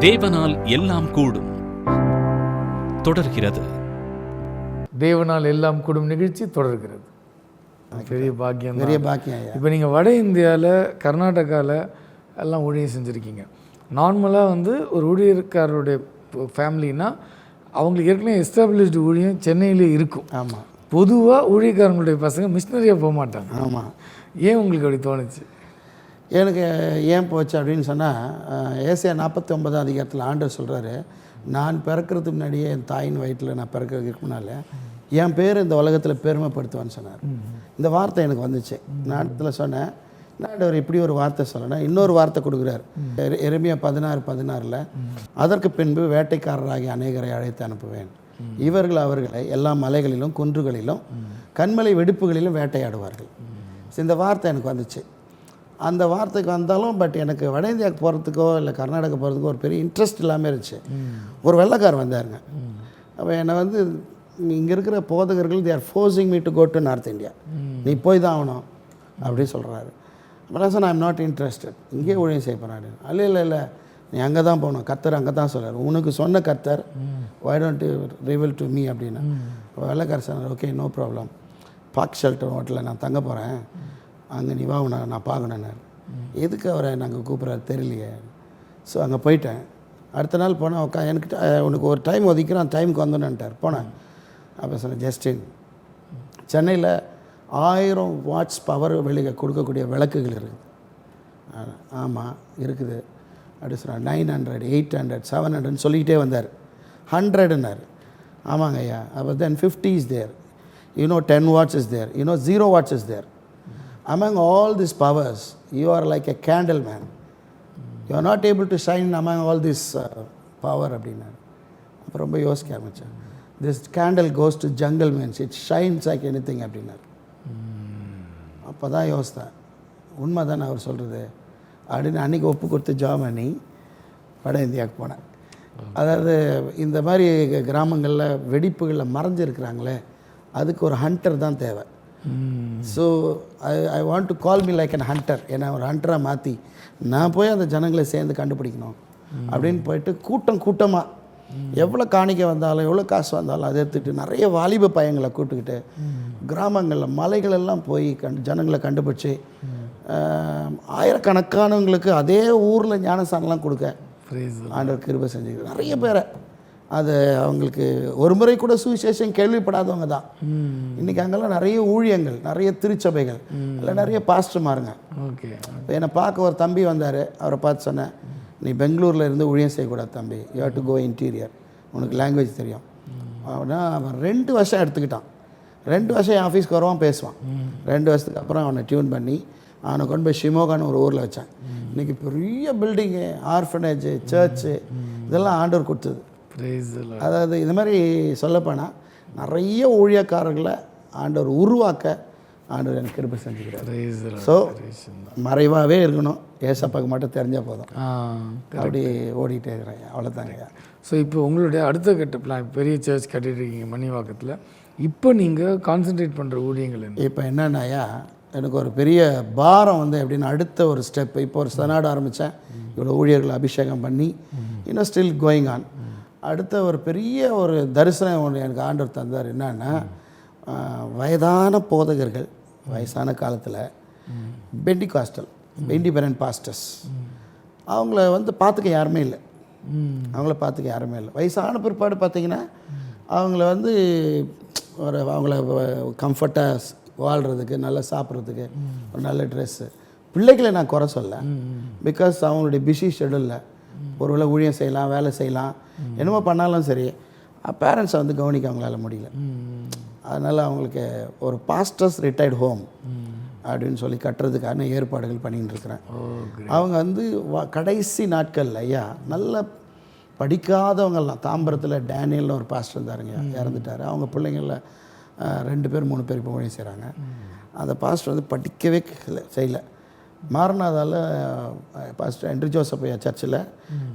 தேவனால் எல்லாம் கூடும் தொடர்கிறது. தேவனால் எல்லாம் கூடும் நிகழ்ச்சி தொடர்கிறது. பெரிய பாக்கியம், பெரிய பாக்கியம். இப்போ நீங்கள் வட இந்தியாவில் கர்நாடகாவில் எல்லாம் ஊழியம் செஞ்சுருக்கீங்க. நார்மலாக ஒரு ஊழியர்காரருடைய ஃபேமிலின்னா அவங்களுக்கு ஏற்கனவே எஸ்டாப்ளிஷ்டு ஊழியம் சென்னையிலே இருக்கும். ஆமாம். பொதுவாக ஊழியக்காரங்களுடைய பசங்க மிஷினரியாக போக மாட்டாங்க. ஆமாம். ஏன் உங்களுக்கு அப்படி தோணுச்சு? எனக்கு ஏன் போச்சு அப்படின்னு சொன்னால், ஏசியா 49 அதிகாரத்தில் ஆண்டவர் சொல்கிறாரு, நான் பிறக்கிறதுக்கு முன்னாடியே என் தாயின் வயிற்றில் நான் பிறக்கிறதுக்கு முன்னால் என் பேர் இந்த உலகத்தில் பெருமைப்படுத்துவான்னு சொன்னார். இந்த வார்த்தை எனக்கு வந்துச்சு. நான் இடத்துல சொன்னேன், ஆண்டவர் இப்படி ஒரு வார்த்தை சொல்லணும். இன்னொரு வார்த்தை கொடுக்குறாரு. எரேமியா 16:16 அதற்கு பின்பு வேட்டைக்காரராகி அநேகரை அழைத்து அனுப்புவேன். இவர்கள் அவர்களை எல்லா மலைகளிலும் குன்றுகளிலும் கண்மலை வெடிப்புகளிலும் வேட்டையாடுவார்கள். இந்த வார்த்தை எனக்கு வந்துச்சு. அந்த வார்த்தைக்கு வந்தாலும் பட் எனக்கு வட இந்தியாவுக்கு போகிறதுக்கோ இல்லை கர்நாடகா போகிறதுக்கோ ஒரு பெரிய இன்ட்ரெஸ்ட் இல்லாமல் இருந்துச்சு. ஒரு வெள்ளைக்கார் வந்தாருங்க. அப்போ என்னை இங்கே இருக்கிற போதகர்கள் they are forcing me to go to north India, நீ போய் தான் ஆகணும் அப்படின்னு சொல்கிறாரு. அப்புறம் sir I am not interested, இங்கே ஊழியம் செய்ய போகிறாரு. இல்லை நீ அங்கே தான் போகணும், கர்த்தர் அங்கே தான் சொல்கிறார், உனக்கு சொன்ன கர்த்தர், why don't you reveal to me அப்படின்னு. அப்போ வெள்ளைக்கார் சொன்னார், okay no problem, Park Shelter ஹோட்டலில் நான் தங்க போகிறேன், அங்கே நீ வா நான் பார்க்கணுன்னாரு. எதுக்கு அவரை நாங்கள் கூப்பிட்றாரு தெரியலையே. ஸோ அங்கே போயிட்டேன். அடுத்த நாள் போனேன், எனக்கு உனக்கு ஒரு டைம் ஒதுக்கிறேன், அந்த டைமுக்கு வந்துட்டார். போனேன். அப்போ சொன்னேன், ஜஸ்டின், சென்னையில் 1000 வாட்ஸ் பவர் வெளியே கொடுக்கக்கூடிய விளக்குகள் இருக்குது. ஆமாம் இருக்குது அப்படி சொன்னார். 900, 800, 700 சொல்லிக்கிட்டே வந்தார். 100ன்னார். ஆமாங்க ஐயா. அப்போ தென் 50 is there, 10 watts is there, 0 watts is there. Among all these powers, you are like a candle man. You are not able to shine among all this power அப்படின்னாரு. அப்புறம் ரொம்ப யோசிக்க ஆரம்பித்தேன். This candle goes to jungle means it shines like anything அப்படின்னாரு. அப்போ தான் யோசித்தேன், உண்மை தானே அவர் சொல்கிறது அப்படின்னு. அன்றைக்கி ஒப்பு கொடுத்து ஜாப் பண்ணி வட இந்தியாவுக்கு போனேன். அதாவது இந்த மாதிரி கிராமங்களில் வெடிப்புகளில் மறைஞ்சிருக்கிறாங்களே, அதுக்கு ஒரு ஹண்டர் தான் தேவை. So I want to call me like an hunter. ஏன்னா ஒரு ஹண்டராக மாற்றி நான் போய் அந்த ஜனங்களை சேர்ந்து கண்டுபிடிக்கணும் அப்படின்னு போயிட்டு கூட்டமாக எவ்வளோ காணிக்கை வந்தாலும் எவ்வளோ காசு வந்தாலும் அதை எடுத்துகிட்டு நிறைய வாலிப பையங்களை கூப்பிட்டுக்கிட்டு கிராமங்களில் மலைகளெல்லாம் போய் ஜனங்களை கண்டுபிடிச்சி ஆயிரக்கணக்கானவங்களுக்கு அதே ஊரில் ஞானஸ்தானம்லாம் கொடுக்க ஆண்டவர் கிருபை செஞ்சுக்கிட்டு நிறைய பேரை, அது அவங்களுக்கு ஒரு முறை கூட சுவிசேஷம் கேள்விப்படாதவங்க தான். இன்றைக்கி அங்கெல்லாம் நிறைய ஊழியங்கள், நிறைய திருச்சபைகள், இல்லை நிறைய பாஸ்டர்மாருங்க. ஓகே. இப்போ என்னை பார்க்க ஒரு தம்பி வந்தார். அவரை பார்த்து சொன்னேன், நீ பெங்களூரில் இருந்து ஊழியம் செய்யக்கூடாது தம்பி, you have to go interior, உனக்கு லாங்குவேஜ் தெரியும் அப்படின்னா. அவன் 2 வருஷம் எடுத்துக்கிட்டான். 2 வருஷம் என் ஆஃபீஸ்க்கு வருவான், பேசுவான். 2 வருஷத்துக்கு அப்புறம் அவனை டியூன் பண்ணி அவனை கொண்டு போய் ஷிமோகான்னு ஒரு ஊரில் வச்சான். இன்றைக்கி பெரிய பில்டிங்கு, ஆர்ஃபனேஜு, சர்ச்சு இதெல்லாம் ஆண்டவர் கொடுத்தது. அதாவது இந்த மாதிரி சொல்லப்போனால் நிறைய ஊழியக்காரர்களை ஆண்டவர் உருவாக்க ஆண்டவர் எனக்கு கிருபை செஞ்சுக்கிறார். ஸோ மறைவாகவே இருக்கணும், ஏசப்பாக்கு மட்டும் தெரிஞ்சால் போதும், அப்படி ஓடிட்டே இருக்கிறேன். அவ்வளோதாங்க. ஸோ இப்போ உங்களுடைய அடுத்த கட்ட பிளான், பெரிய சர்ச் கட்டிட்டு இருக்கீங்க மணிவாக்கத்தில். இப்போ நீங்கள் கான்சன்ட்ரேட் பண்ணுற ஊழியங்கள் என்ன? இப்போ என்னன்னாயா, எனக்கு ஒரு பெரிய பாரம் எப்படின்னா, அடுத்த ஒரு ஸ்டெப். இப்போ ஒரு சனாடு ஆரம்பித்தேன், இவ்வளோ ஊழியர்களை அபிஷேகம் பண்ணி இன்னும் ஸ்டில் கோயிங் ஆன். அடுத்த ஒரு பெரிய ஒரு தரிசனம் ஒன்று எனக்கு ஆண்டவர் தந்தார். என்னன்னா, வயதான போதகர்கள் வயசான காலத்தில் பெண்டிகாஸ்டல் இண்டிபெண்டன்ட் பாஸ்டர்ஸ் அவங்கள பார்த்துக்க யாருமே இல்லை. வயசான பிற்பாடு பார்த்திங்கன்னா அவங்கள அவங்கள கம்ஃபர்ட்டாக வாழ்கிறதுக்கு, நல்லா சாப்பிட்றதுக்கு, ஒரு நல்ல ட்ரெஸ்ஸு. பிள்ளைகளை நான் குறை சொல்ல, பிகாஸ் அவங்களுடைய பிஸி ஷெடியூலில் ஒருவேளை ஊழியம் செய்யலாம், வேலை செய்யலாம், என்னமோ பண்ணாலும் சரி, பேரண்ட்ஸை கவனிக்க அவங்களால முடியல. அதனால் அவங்களுக்கு ஒரு பாஸ்டர்ஸ் ரிட்டையர்ட் ஹோம் அப்படின்னு சொல்லி கட்டுறதுக்கான ஏற்பாடுகள் பண்ணிகிட்டு இருக்கிறேன். அவங்க கடைசி நாட்களில் ஐயா நல்ல படிக்காதவங்கெல்லாம், தாம்பரத்தில் டேனியல்னு ஒரு பாஸ்டர் இருந்தாருங்க, இறந்துட்டார். அவங்க பிள்ளைங்களில் 2 பேர் 3 பேர் இப்போ ஊழியம் செய்கிறாங்க. அந்த பாஸ்டர் படிக்கவே செய்யலை. மாரநாதாவில் பாஸ்டர் ஹென்றி ஜோசப் சர்ச்சில்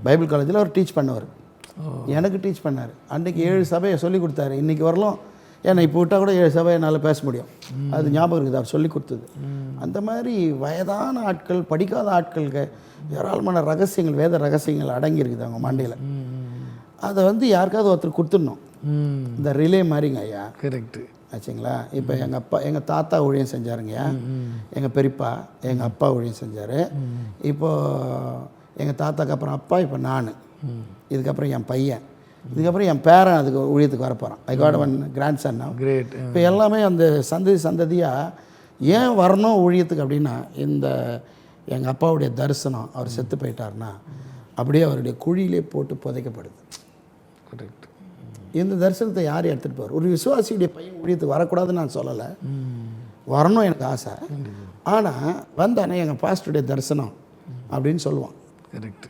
பைபிள் காலேஜில் அவர் டீச் பண்ணவர். எனக்கு டீச் பண்ணார். அன்றைக்கி 7 சபையை சொல்லி கொடுத்தாரு. இன்றைக்கி வரலாம், ஏன்னா இப்போ விட்டால் கூட 7 சபையை என்னால் பேச முடியும். அது ஞாபகம் இருக்குது, அவர் சொல்லி கொடுத்தது. அந்த மாதிரி வயதான ஆட்கள், படிக்காத ஆட்களுக்கு ஏராளமான ரகசியங்கள், வேத ரகசியங்கள் அடங்கியிருக்குது அவங்க மண்டையில். அதை வந்து யாருக்காவது ஒருத்தர் கொடுத்துடணும். இந்த ரிலே மாதிரிங்க ஐயா. கரெக்டு ஆச்சுங்களா? இப்போ எங்கள் தாத்தா ஊழியம் செஞ்சாருங்கய்யா, எங்கள் பெரியப்பா எங்கள் அப்பா ஊழியம் செஞ்சார். இப்போது எங்கள் தாத்தாக்கு அப்புறம் அப்பா, இப்போ நான், இதுக்கப்புறம் என் பையன், இதுக்கப்புறம் என் பேரன் அதுக்கு ஊழியத்துக்கு வரப்போகிறான். I got one grandson. Great. இப்போ எல்லாமே அந்த சந்ததியாக ஏன் வரணும் ஊழியத்துக்கு அப்படின்னா, இந்த எங்கள் அப்பாவுடைய தரிசனம், அவர் செத்து போயிட்டார்னா அப்படியே அவருடைய குழியிலே போட்டு புதைக்கப்படுது. கரெக்ட். இந்த தரிசனத்தை யார் எடுத்துகிட்டு போவார்? ஒரு விசுவாசியுடைய பையன் ஊழியத்துக்கு வரக்கூடாதுன்னு நான் சொல்லலை, வரணும் எனக்கு ஆசை. ஆனால் வந்தானே எங்கள் பாஸ்டருடைய தரிசனம் அப்படின்னு சொல்லுவான். கரெக்ட்.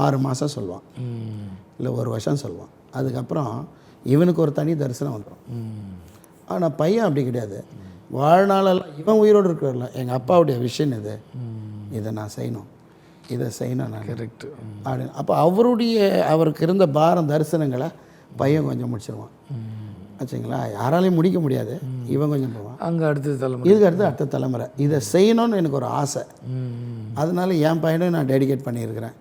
6 மாதம் சொல்லுவான், இல்லை 1 வருஷம் சொல்லுவான். அதுக்கப்புறம் இவனுக்கு ஒரு தனி தரிசனம் வந்துடும். ஆனால் பையன் அப்படி கிடையாது. வாழ்நாளெல்லாம் இவன் உயிரோடு இருக்கிறல, எங்கள் அப்பாவுடைய விஷயம் இது, இதை நான் செய்யணும், இதை செய்யணும் நான். கரெக்ட். அப்படின்னு அப்போ அவருக்கு இருந்த பாரம் தரிசனங்களை பையன் கொஞ்சம் முடிச்சிருவான். ஆச்சுங்களா? யாராலையும் முடிக்க முடியாது, இவன் கொஞ்சம் போவான். அங்கே அடுத்த தலைமுறை, இதுக்கு அடுத்த தலைமுறை இதை செய்யணும்னு எனக்கு ஒரு ஆசை. அதனால என் பையனை நான் டெடிகேட் பண்ணியிருக்கிறேன்.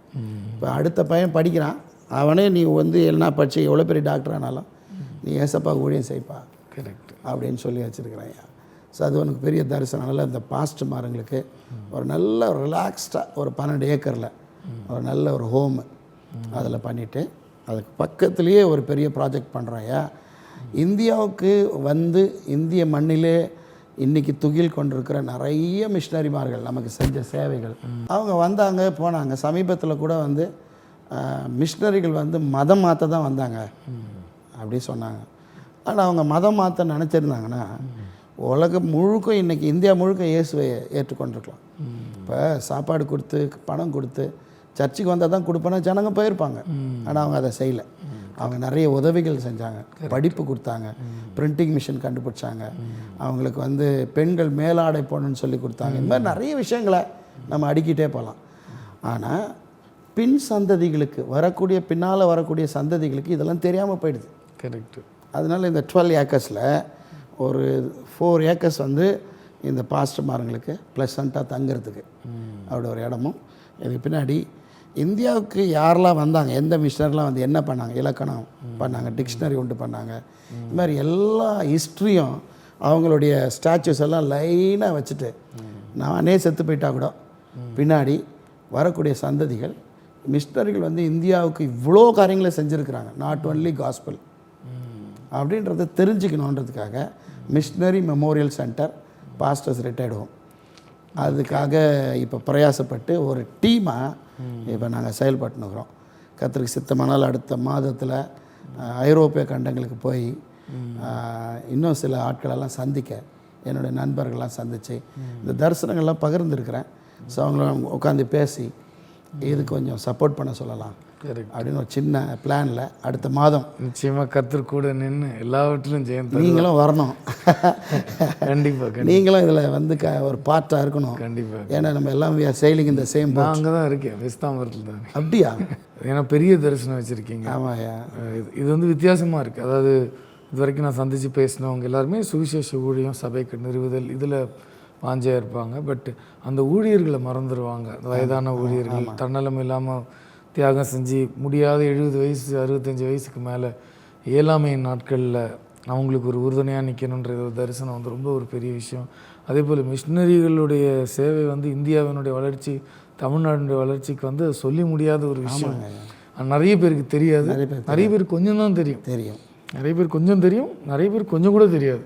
இப்போ அடுத்த பையன் படிக்கிறான், அவனே நீ வந்து என்ன படிச்சு எவ்வளோ பெரிய டாக்டர் ஆனாலும் நீ ஏசப்பா ஊழியம் செய்ப்பா. கரெக்ட். அப்படின்னு சொல்லி வச்சுருக்கிறேன். ஸோ அது உனக்கு பெரிய தரிசனம். அதனால் இந்த பாஸ்டர்மாருங்களுக்கு ஒரு நல்ல ரிலாக்ஸ்டாக ஒரு 12 ஏக்கரில் ஒரு நல்ல ஒரு ஹோமு அதில் பண்ணிவிட்டு அதுக்கு பக்கத்துலேயே ஒரு பெரிய ப்ராஜெக்ட் பண்ணுறோம். ஐயா, இந்தியாவுக்கு வந்து இந்திய மண்ணிலே இன்றைக்கி துகில் கொண்டிருக்கிற நிறைய மிஷினரிமார்கள் நமக்கு செஞ்ச சேவைகள், அவங்க வந்தாங்க போனாங்க. சமீபத்தில் கூட வந்து மிஷினரிகள் வந்து மதம் மாற்ற தான் வந்தாங்க அப்படி சொன்னாங்க. ஆனால் அவங்க மதம் மாற்ற நினச்சிருந்தாங்கன்னா உலகம் முழுக்க இன்றைக்கி இந்தியா முழுக்க இயேசுவை ஏற்றுக்கொண்டிருக்கலாம். இப்போ சாப்பாடு கொடுத்து பணம் கொடுத்து சர்ச்சுக்கு வந்தால் தான் கொடுப்பேன்னா ஜனங்க போயிருப்பாங்க. ஆனால் அவங்க அதை செய்யலை. அவங்க நிறைய உதவிகள் செஞ்சாங்க, படிப்பு கொடுத்தாங்க, பிரிண்டிங் மிஷின் கண்டுபிடிச்சாங்க, அவங்களுக்கு வந்து பெண்கள் மேலாடை போடணும்னு சொல்லி கொடுத்தாங்க. இந்த மாதிரி நிறைய விஷயங்களை நம்ம அடிக்கிட்டே போகலாம். ஆனால் பின் சந்ததிகளுக்கு பின்னால் வரக்கூடிய சந்ததிகளுக்கு இதெல்லாம் தெரியாமல் போயிடுது. கரெக்டு. அதனால் இந்த 12 ஏக்கர்ஸில் ஒரு 4 ஏக்கர்ஸ் வந்து இந்த பாஸ்டர்மாருங்களுக்கு ப்ளசண்ட்டாக தங்குறதுக்கு அப்படி ஒரு இடமும், இதுக்கு பின்னாடி இந்தியாவுக்கு யாரெல்லாம் வந்தாங்க, எந்த மிஷினர்லாம் வந்து என்ன பண்ணாங்க, இலக்கணம் பண்ணாங்க, டிக்ஷனரி உண்டு பண்ணாங்க, இது மாதிரி எல்லா ஹிஸ்ட்ரியும் அவங்களுடைய ஸ்டாச்சுஸ் எல்லாம் லைனாக வச்சுட்டு, நானே செத்து போயிட்டா கூட பின்னாடி வரக்கூடிய சந்ததிகள் மிஷினரிகள் வந்து இந்தியாவுக்கு இவ்வளோ காரியங்களை செஞ்சுருக்கிறாங்க, நாட் ஒன்லி காஸ்பல் அப்படின்றத தெரிஞ்சுக்கணுன்றதுக்காக missionary memorial centre pastors retired home அதுக்காக இப்போ பிரயாசப்பட்டு ஒரு டீமாக இப்போ நாங்கள் செயல்பட்டுனுக்கிறோம். கர்த்தருக்கு சித்தமானால் அடுத்த மாதத்தில் ஐரோப்பிய கண்டங்களுக்கு போய் இன்னும் சில ஆட்களெல்லாம் சந்திக்க, என்னுடைய நண்பர்கள்லாம் சந்தித்து இந்த தரிசனங்கள்லாம் பகிர்ந்துருக்கிறேன். ஸோ அவங்கள உட்காந்து பேசி இது கொஞ்சம் சப்போர்ட் பண்ண சொல்லலாம் அப்படின்னு ஒரு சின்ன பிளானில் அடுத்த மாதம் நிச்சயமாக கர்த்தர் கூட நின்று எல்லாவற்றிலும் ஜெயம் தருவார். நீங்களும் வரணும். கண்டிப்பாக நீங்களும் இதில் வந்து ஒரு பார்ட்டாக இருக்கணும். கண்டிப்பாக. ஏன்னா நம்ம எல்லாம் செயலிங் இந்த சேம். நான் அங்கே தான் இருக்கேன், வெஸ்தாம்பரத்தில் தான். அப்படியா? ஏன்னா பெரிய தரிசனம் வச்சுருக்கீங்க. ஆமாயா. இது வந்து வித்தியாசமாக இருக்குது. அதாவது இது வரைக்கும் நான் சந்தித்து பேசினவங்க எல்லாருமே சுவிசேஷ ஊழியம், சபைக்கு நிறுவுதல் இதில் வாஞ்சையாக இருப்பாங்க. பட் அந்த ஊழியர்களை மறந்துடுவாங்க. வயதான ஊழியர்கள் தன்னலம் இல்லாமல் தியாகம் செஞ்சு முடியாத 70 வயசு 65 வயசுக்கு மேலே இயலாமை நாட்களில் அவங்களுக்கு ஒரு உறுதுணையாக நிற்கணுன்ற ஒரு தரிசனம் வந்து ரொம்ப ஒரு பெரிய விஷயம். அதே போல் மிஷினரிகளுடைய சேவை வந்து இந்தியாவினுடைய வளர்ச்சி, தமிழ்நாடுடைய வளர்ச்சிக்கு வந்து சொல்லி முடியாத ஒரு விஷயம். நிறைய பேருக்கு தெரியாது, நிறைய பேர் கொஞ்சம் தான் தெரியும், நிறைய பேர் கொஞ்சம் தெரியும், நிறைய பேர் கொஞ்சம் கூட தெரியாது.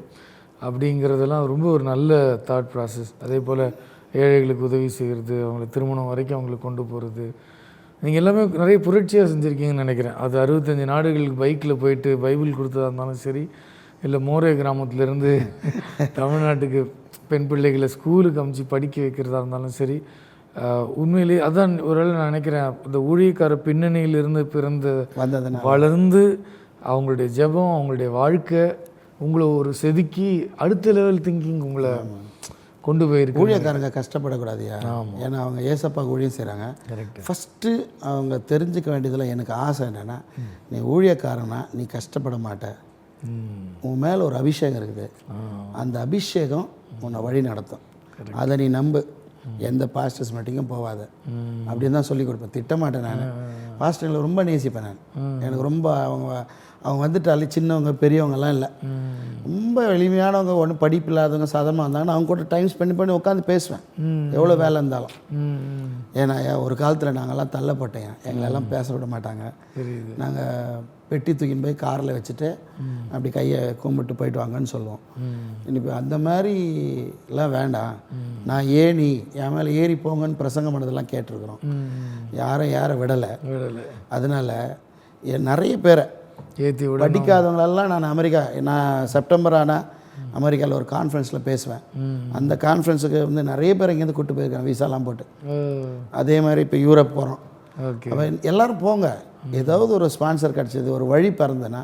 அப்படிங்கிறதெல்லாம் ரொம்ப ஒரு நல்ல தாட் ப்ராசஸ். அதே போல் ஏழைகளுக்கு உதவி செய்கிறது, அவங்களை திருமணம் வரைக்கும் அவங்களுக்கு கொண்டு போகிறது, நீங்கள் எல்லாமே நிறைய புரட்சியாக செஞ்சுருக்கீங்கன்னு நினைக்கிறேன். அது 65 நாடுகளுக்கு பைக்கில் போயிட்டு பைபிள் கொடுத்ததா இருந்தாலும் சரி, இல்லை மோரே கிராமத்துலேருந்து தமிழ்நாட்டுக்கு பெண் பிள்ளைகளை ஸ்கூலுக்கு அமுச்சு படிக்க வைக்கிறதா இருந்தாலும் சரி, உண்மையிலேயே அதான் ஒருவேளை நான் நினைக்கிறேன், இந்த ஊழியக்கார பின்னணியிலிருந்து வளர்ந்து அவங்களுடைய ஜெபம், அவங்களுடைய வாழ்க்கை உங்களை ஒரு செதுக்கி அடுத்த லெவல் திங்கிங் உங்களை கொண்டு போயிருக்கு. ஊழியக்காரங்க கஷ்டப்படக்கூடாதுயா. ஏன்னா அவங்க ஏசப்பா ஊழியம் செய்கிறாங்க. ஃபஸ்ட்டு அவங்க தெரிஞ்சுக்க வேண்டியதில் எனக்கு ஆசை என்னென்னா, நீ ஊழியக்காரனா நீ கஷ்டப்பட மாட்ட, உன் மேலே ஒரு அபிஷேகம் இருக்குது, அந்த அபிஷேகம் உன்னை வழி நடத்தும், அதை நீ நம்பு. எந்த பாஸ்டர்ஸ் மீட்டிங்கும் போகாத அப்படின்னு தான் சொல்லி கொடுப்பேன். திட்டமாட்டேன். நான் பாஸ்டர்களை ரொம்ப நேசிப்பேன். நான் எனக்கு ரொம்ப அவங்க வந்துட்டாலே சின்னவங்க பெரியவங்கலாம் இல்லை, ரொம்ப எளிமையானவங்க, ஒன்றும் படிப்பு இல்லாதவங்க சாதாரணமாக வந்தாங்கன்னா அவங்க கூட டைம் ஸ்பெண்ட் பண்ணி உட்காந்து பேசுவேன், எவ்வளோ வேலை இருந்தாலும். ஏன்னா ஒரு காலத்தில் நாங்கள்லாம் தள்ளப்பட்டேன், எங்களெல்லாம் பேச விட மாட்டாங்க. நாங்கள் பெட்டி தூக்கின்னு போய் காரில் வச்சுட்டு அப்படி கையை கும்பிட்டு போயிட்டு வாங்கன்னு சொல்லுவோம். இப்போ அந்த மாதிரிலாம் வேண்டாம், நான் ஏணி என் மேலே ஏறி போங்கன்னு பிரசங்கம் பண்ணதெல்லாம் கேட்டிருக்கிறோம். யாரை விடலை. அதனால் நிறைய பேரை ஏற்றி விட படிக்காதவங்களெல்லாம் நான் செப்டம்பர் ஆனால் அமெரிக்காவில் ஒரு கான்ஃபரன்ஸில் பேசுவேன். அந்த கான்ஃபரன்ஸுக்கு வந்து நிறைய பேர் இங்கேருந்து கூப்பிட்டு போயிருக்கேன் விசாலாம் போட்டு. அதே மாதிரி இப்போ யூரோப் போகிறோம். அப்போ எல்லோரும் போங்க, ஏதாவது ஒரு ஸ்பான்சர் கிடச்சிது, ஒரு வழி பிறந்ததுன்னா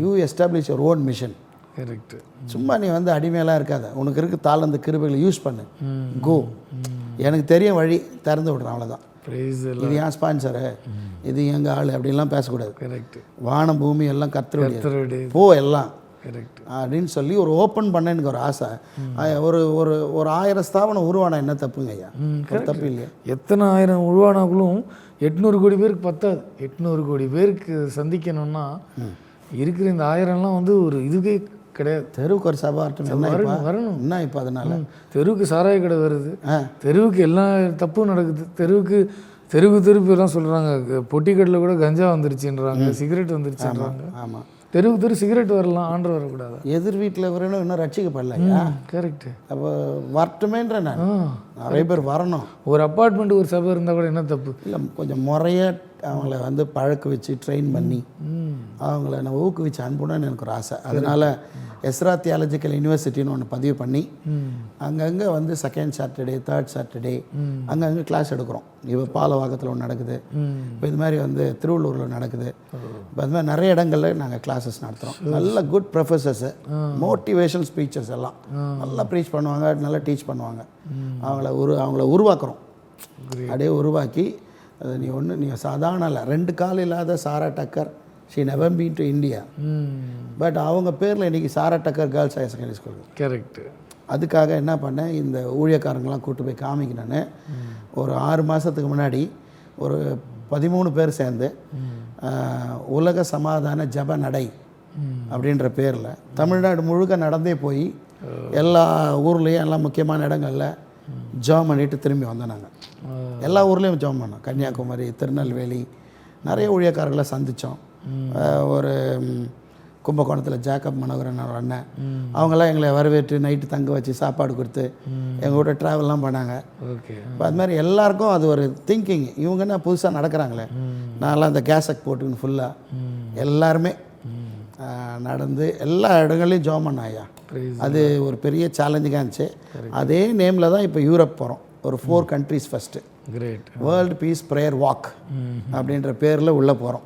you establish your own mission. Correct. சும்மா நீ வந்து அடிமையெல்லாம் இருக்காத, உனக்கு இருக்க தாளந்த கிருபைகளை யூஸ் பண்ணு, கோ. எனக்கு தெரியும் வழி, திறந்து விட்றேன், அவ்வளோதான். இது ஏன் ஸ்பான்சரு, இது எங்கள் ஆள் அப்படின்லாம் பேசக்கூடாது. கரெக்ட். வானம் பூமி எல்லாம் கர்த்தருடையது, போ எல்லாம் கரெக்ட் அப்படின்னு சொல்லி ஒரு ஓப்பன் பண்ண எனக்கு ஒரு ஆசை. ஒரு ஒரு ஒரு 1000 ஸ்தாபனம் உருவானா என்ன தப்புங்க ஐயா? தப்பு இல்லையா? எத்தனை 1000 உருவானாங்களும் 800 கோடி பேருக்கு பத்தாது. 800 கோடி பேருக்கு சந்திக்கணும்னா இருக்கிற இந்த 1000லாம் வந்து ஒரு இதுவே கிடையாது. தெருவுக்கு ஒரு சபை வரணும் என்ன இப்போ? அதனால தெருவுக்கு சாராய கடை வருது, தெருவுக்கு எல்லா தப்பும் நடக்குது, தெருவுக்கு எல்லாம் சொல்கிறாங்க, பொட்டிக்கடையில் கூட கஞ்சா வந்துருச்சுன்றாங்க, சிகரெட் வந்துருச்சுன்றாங்க. ஆமாம், தெரு சிகரெட் வரலாம், ஆண்டு வரக்கூடாது. எதிர் வீட்டில் வரணும், இன்னும் ரட்சிக்கப்படலையா? கரெக்ட். அப்போ வரட்டுமேன்ற நான் நிறைய பேர் வரணும். ஒரு அப்பார்ட்மெண்ட் ஒரு சபை இருந்தால் கூட என்ன தப்பு இல்லை, கொஞ்சம் முறையாக அவங்கள வந்து பழக்க வச்சு ட்ரெயின் பண்ணி அவங்கள நான் ஊக்குவிச்சு அனுப்பணும்னு எனக்கு ஒரு ஆசை. அதனால் எஸ்ரா தியாலஜிக்கல் யூனிவர்சிட்டின்னு ஒன்று பதிவு பண்ணி அங்கங்கே வந்து செகண்ட் சாட்டர்டே, தேர்ட் சாட்டர்டே அங்கங்கே கிளாஸ் எடுக்கிறோம். இப்போ பாலவாக்கத்தில் ஒன்று நடக்குது, இப்போ இது மாதிரி வந்து திருவள்ளூரில் நடக்குது. இப்போ அது மாதிரி நிறைய இடங்களில் நாங்கள் கிளாஸஸ் நடத்துகிறோம். நல்ல குட் ப்ரொஃபஸர்ஸு, மோட்டிவேஷனல் ஸ்பீச்சர்ஸ் எல்லாம் நல்லா ப்ரீச் பண்ணுவாங்க, நல்லா டீச் பண்ணுவாங்க. அவங்கள உருவாக்குறோம். அப்படியே உருவாக்கி அது நீ சாதாரண இல்லை, 2 கால் இல்லாத Sarah Tucker, she never been to India, but அவங்க பேரில் இன்றைக்கி Sarah Tucker girls higher secondary school. Correct. அதுக்காக என்ன பண்ணேன், இந்த ஊழியக்காரங்களாம் கூப்பிட்டு போய் காமிக்கணுன்னு ஒரு 6 மாதத்துக்கு முன்னாடி ஒரு 13 பேர் சேர்ந்து உலக சமாதான ஜப நடை அப்படின்ற பேரில் தமிழ்நாடு முழுக்க நடந்தே போய் எல்லா ஊர்லேயும் எல்லாம் முக்கியமான இடங்களில் ஜாம் பண்ணிட்டு திரும்பி வந்தோம். நாங்கள் எல்லா ஊர்லேயும் ஜாம் பண்ணோம். கன்னியாகுமரி, திருநெல்வேலி, நிறைய ஊழியக்காரர்களை சந்தித்தோம். ஒரு கும்பகோணத்தில் ஜேக்கப் மனோகரன் ஒரு அண்ணன், அவங்கெல்லாம் எங்களை வரவேற்று நைட்டு தங்க வச்சு சாப்பாடு கொடுத்து எங்கள் கூட ட்ராவல்லாம் பண்ணாங்க. ஓகே. இப்போ அது மாதிரி எல்லாருக்கும் அது ஒரு திங்கிங், இவங்க என்ன புதுசாக நடக்கிறாங்களே, நான்லாம் அந்த கேஸக் போட்டுன்னு ஃபுல்லாக எல்லாருமே நடந்து எல்லா இடங்கள்லையும் ஜாம் பண்ண ஐயா. அது ஒரு பெரிய சேலஞ்சிங்காக இருந்துச்சு. அதே நேமில் தான் இப்போ யூரோப் போகிறோம். ஒரு 4 countries first great world peace prayer walk அப்படின்ற பேரில் உள்ளே போகிறோம்.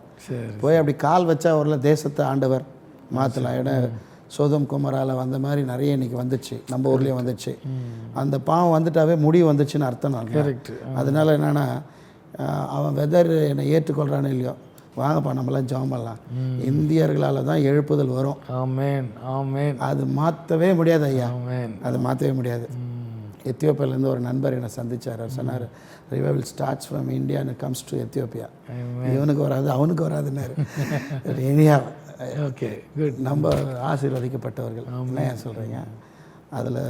போய் அப்படி கால் வச்சா ஒரு தேசத்தை ஆண்டவர் மாற்றலாம். ஏன்னா சோதம் குமரால் வந்த மாதிரி நிறைய இன்றைக்கி வந்துச்சு, நம்ம ஊர்லேயும் வந்துச்சு. அந்த பாவம் வந்துட்டாவே முடிவு வந்துச்சுன்னு அர்த்தம். நான் கரெக்ட். அதனால் என்னென்னா அவன் வெதர் என்னை ஏற்றுக்கொள்கிறானே இல்லையோ, வாங்கப்பா நம்மளாம் ஜெபம் பண்ணலாம். இந்தியர்களால் தான் எழுப்புதல் வரும். ஆமென், ஆமென். அது மாற்றவே முடியாது ஐயா, ஆமென். அது மாற்றவே முடியாது. எத்தியோப்பியாவிலேருந்து ஒரு நண்பர் என்னை சந்தித்தார். அவர் சொன்னார், revival starts from India and comes to Ethiopia. இவனுக்கு வராது அவனுக்கு வராதுன்னாரு. Iniya okay, good. நம்ம ஆசீர்வதிக்கப்பட்டவர்கள் ஏன் சொல்கிறீங்க, அதில்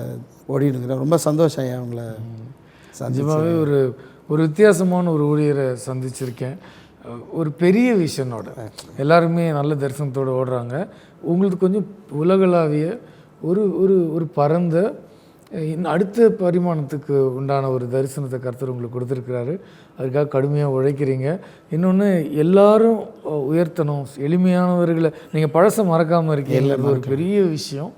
ஓடிடுங்கிற ரொம்ப சந்தோஷம் ஐயா. அவங்கள நிஜமாகவே ஒரு வித்தியாசமான ஒரு ஊழியரை சந்திச்சிருக்கேன். ஒரு பெரிய விஷனோட எல்லாருமே நல்ல தரிசனத்தோடு ஓடுறாங்க. உங்களுக்கு கொஞ்சம் உலகளாவிய ஒரு பரந்த அடுத்த பரிமாணத்துக்கு உண்டான ஒரு தரிசனத்தை கர்த்தர் உங்களுக்கு கொடுத்துருக்கிறாரு. அதுக்காக கடுமையாக உழைக்கிறீங்க. இன்னொன்று எல்லாரும் உயர்த்தணும், எளிமையானவர்களை நீங்கள் பழசை மறக்காமல் இருக்கீங்க, ஒரு பெரிய விஷயம்.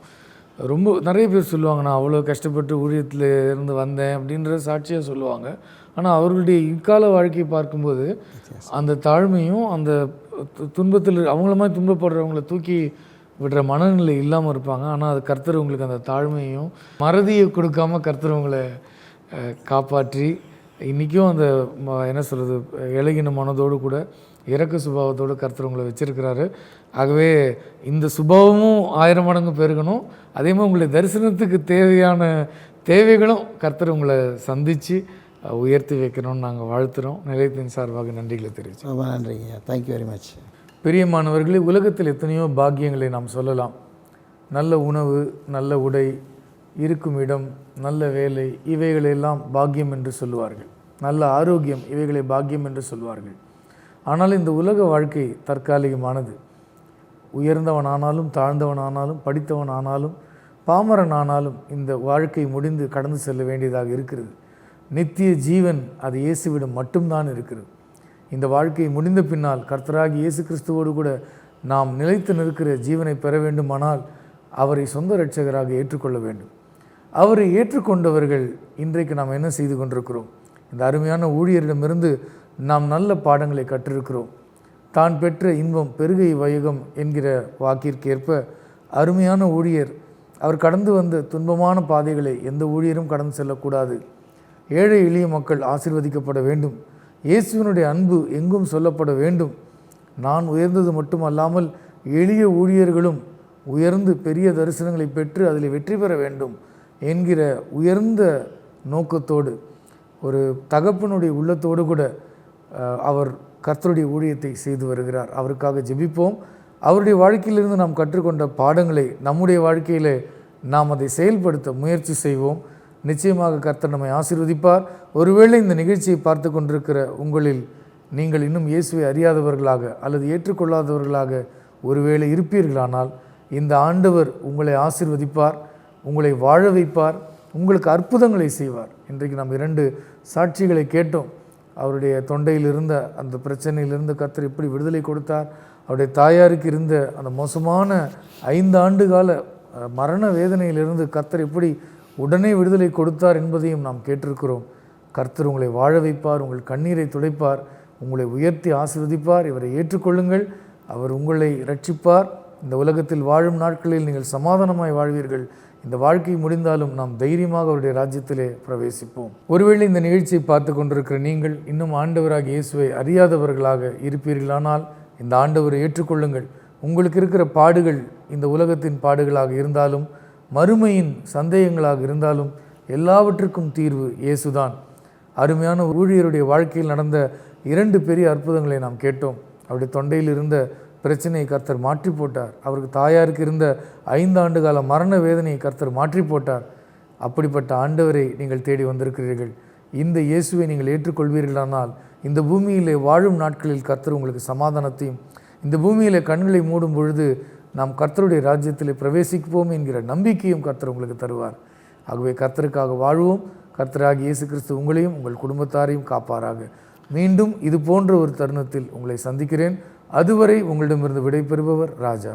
ரொம்ப நிறைய பேர் சொல்லுவாங்க, நான் அவ்வளோ கஷ்டப்பட்டு ஊழியத்தில் இருந்து வந்தேன் அப்படின்ற சாட்சியாக சொல்லுவாங்க. ஆனால் அவர்களுடைய இக்கால வாழ்க்கையை பார்க்கும்போது அந்த தாழ்மையும் அந்த துன்பத்தில் அவங்கள மாதிரி துன்பப்படுறவங்கள தூக்கி விடுற மனநிலை இல்லாமல் இருப்பாங்க. ஆனால் அது கர்த்தர் உங்களுக்கு அந்த தாழ்மையும் மறதியை கொடுக்காமல் கர்த்தர் உங்களை காப்பாற்றி இன்றைக்கும் அந்த என்ன சொல்கிறது இலகின மனதோடு கூட இறக்க சுபாவத்தோடு கர்த்தர் உங்களை வச்சுருக்கிறாரு. ஆகவே இந்த சுபாவமும் 1000 மடங்கு பெருகணும். அதே மாதிரி உங்களுடைய தரிசனத்துக்கு தேவையான தேவைகளும் கர்த்தர் உங்களை சந்தித்து உயர்த்தி வைக்கணும்னு நாங்கள் வாழ்த்துகிறோம். நிலையத்தின் சார்பாக நன்றிகளை தெரிவித்தோம். ரொம்ப நன்றிங்க. Thank you very much. பிரியமானவர்களே, உலகத்தில் எத்தனையோ பாக்கியங்களை நாம் சொல்லலாம். நல்ல உணவு, நல்ல உடை, இருக்கும் இடம், நல்ல வேலை, இவைகளெல்லாம் பாக்கியம் என்று சொல்லுவார்கள். நல்ல ஆரோக்கியம், இவைகளை பாக்கியம் என்று சொல்வார்கள். ஆனால் இந்த உலக வாழ்க்கை தற்காலிகமானது. உயர்ந்தவனானாலும் தாழ்ந்தவனானாலும் படித்தவனானாலும் பாமரனானாலும் இந்த வாழ்க்கை முடிந்து கடந்து செல்ல வேண்டியதாக இருக்கிறது. நித்திய ஜீவன் அது இயேசுவிடம் மட்டும்தான் இருக்கிறது. இந்த வாழ்க்கை முடிந்த பின்னால் கர்த்தராகி இயேசு கிறிஸ்துவோடு கூட நாம் நிலைத்து நிற்கிற ஜீவனை பெற வேண்டுமானால் அவரை சொந்த இரட்சகராக ஏற்றுக்கொள்ள வேண்டும். அவரை ஏற்றுக்கொண்டவர்கள் இன்றைக்கு நாம் என்ன செய்து கொண்டிருக்கிறோம்? இந்த அருமையான ஊழியரிடமிருந்து நாம் நல்ல பாடங்களை கற்றிருக்கிறோம். தான் பெற்ற இன்பம் பெருகை வையகம் என்கிற வாக்கிற்கேற்ப அருமையான ஊழியர் அவர் கடந்து வந்த துன்பமான பாதைகளை எந்த ஊழியரும் கடந்து செல்லக்கூடாது. ஏழை எளிய மக்கள் ஆசீர்வதிக்கப்பட வேண்டும். இயேசுவினுடைய அன்பு எங்கும் சொல்லப்பட வேண்டும். நான் உயர்ந்தது மட்டுமல்லாமல் எளிய ஊழியர்களும் உயர்ந்து பெரிய தரிசனங்களை பெற்று அதில் வெற்றி பெற வேண்டும் என்கிற உயர்ந்த நோக்கத்தோடு ஒரு தகப்பனுடைய உள்ளத்தோடு கூட அவர் கர்த்தருடைய ஊழியத்தை செய்து வருகிறார். அவருக்காக ஜெபிப்போம். அவருடைய வாழ்க்கையிலிருந்து நாம் கற்றுக்கொண்ட பாடங்களை நம்முடைய வாழ்க்கையில் நாம் அதை செயல்படுத்த முயற்சி செய்வோம். நிச்சயமாக கர்த்தர் நம்மை ஆசீர்வதிப்பார். ஒருவேளை இந்த நிகழ்ச்சியை பார்த்து கொண்டிருக்கிற உங்களில் நீங்கள் இன்னும் இயேசுவை அறியாதவர்களாக அல்லது ஏற்றுக்கொள்ளாதவர்களாக ஒருவேளை இருப்பீர்களானால் இந்த ஆண்டவர் உங்களை ஆசீர்வதிப்பார், உங்களை வாழ வைப்பார், உங்களுக்கு அற்புதங்களை செய்வார். இன்றைக்கு நாம் 2 சாட்சிகளை கேட்டோம். அவருடைய தொண்டையில் இருந்த அந்த பிரச்சனையிலிருந்து கர்த்தர் எப்படி விடுதலை கொடுத்தார், அவருடைய தாயாருக்கு இருந்த அந்த மோசமான 5 ஆண்டு கால மரண வேதனையிலிருந்து கர்த்தர் எப்படி உடனே விடுதலை கொடுத்தார் என்பதையும் நாம் கேட்டிருக்கிறோம். கர்த்தர் உங்களை வாழ வைப்பார், உங்கள் கண்ணீரை துடைப்பார், உங்களை உயர்த்தி ஆசீர்வதிப்பார். இவரை ஏற்றுக்கொள்ளுங்கள், அவர் உங்களை இரட்சிப்பார். இந்த உலகத்தில் வாழும் நாட்களில் நீங்கள் சமாதானமாய் வாழ்வீர்கள். இந்த வாழ்க்கை முடிந்தாலும் நாம் தைரியமாக அவருடைய ராஜ்யத்திலே பிரவேசிப்போம். ஒருவேளை இந்த நிகழ்ச்சியை பார்த்து கொண்டிருக்கிற நீங்கள் இன்னும் ஆண்டவராக இயேசுவை அறியாதவர்களாக இருப்பீர்களானால் இந்த ஆண்டவரை ஏற்றுக்கொள்ளுங்கள். உங்களுக்கு இருக்கிற பாடுகள் இந்த உலகத்தின் பாடுகளாக இருந்தாலும் மறுமையின் சந்தேகங்களாக இருந்தாலும் எல்லாவற்றுக்கும் தீர்வு இயேசுதான். அருமையான ஊழியருடைய வாழ்க்கையில் நடந்த 2 பெரிய அற்புதங்களை நாம் கேட்டோம். அவருடைய தொண்டையில் இருந்த பிரச்சனையை கர்த்தர் மாற்றி போட்டார். அவருக்கு தாயாருக்கு இருந்த 5 ஆண்டு கால மரண வேதனையை கர்த்தர் மாற்றி போட்டார். அப்படிப்பட்ட ஆண்டவரை நீங்கள் தேடி வந்திருக்கிறீர்கள். இந்த இயேசுவை நீங்கள் ஏற்றுக்கொள்வீர்களானால் இந்த பூமியிலே வாழும் நாட்களில் கர்த்தர் உங்களுக்கு சமாதானத்தையும், இந்த பூமியிலே கண்களை மூடும் பொழுது நாம் கர்த்தருடைய ராஜ்யத்தில் பிரவேசிப்போம் என்கிற நம்பிக்கையும் கர்த்தர் உங்களுக்கு தருவார். ஆகவே கர்த்தருக்காக வாழ்வோம். கர்த்தராகிய இயேசு கிறிஸ்து உங்களையும் உங்கள் குடும்பத்தாரையும் காப்பாராக. மீண்டும் இது போன்ற ஒரு தருணத்தில் உங்களை சந்திக்கிறேன். அதுவரை உங்களிடமிருந்து விடைபெறுபவர் ராஜா.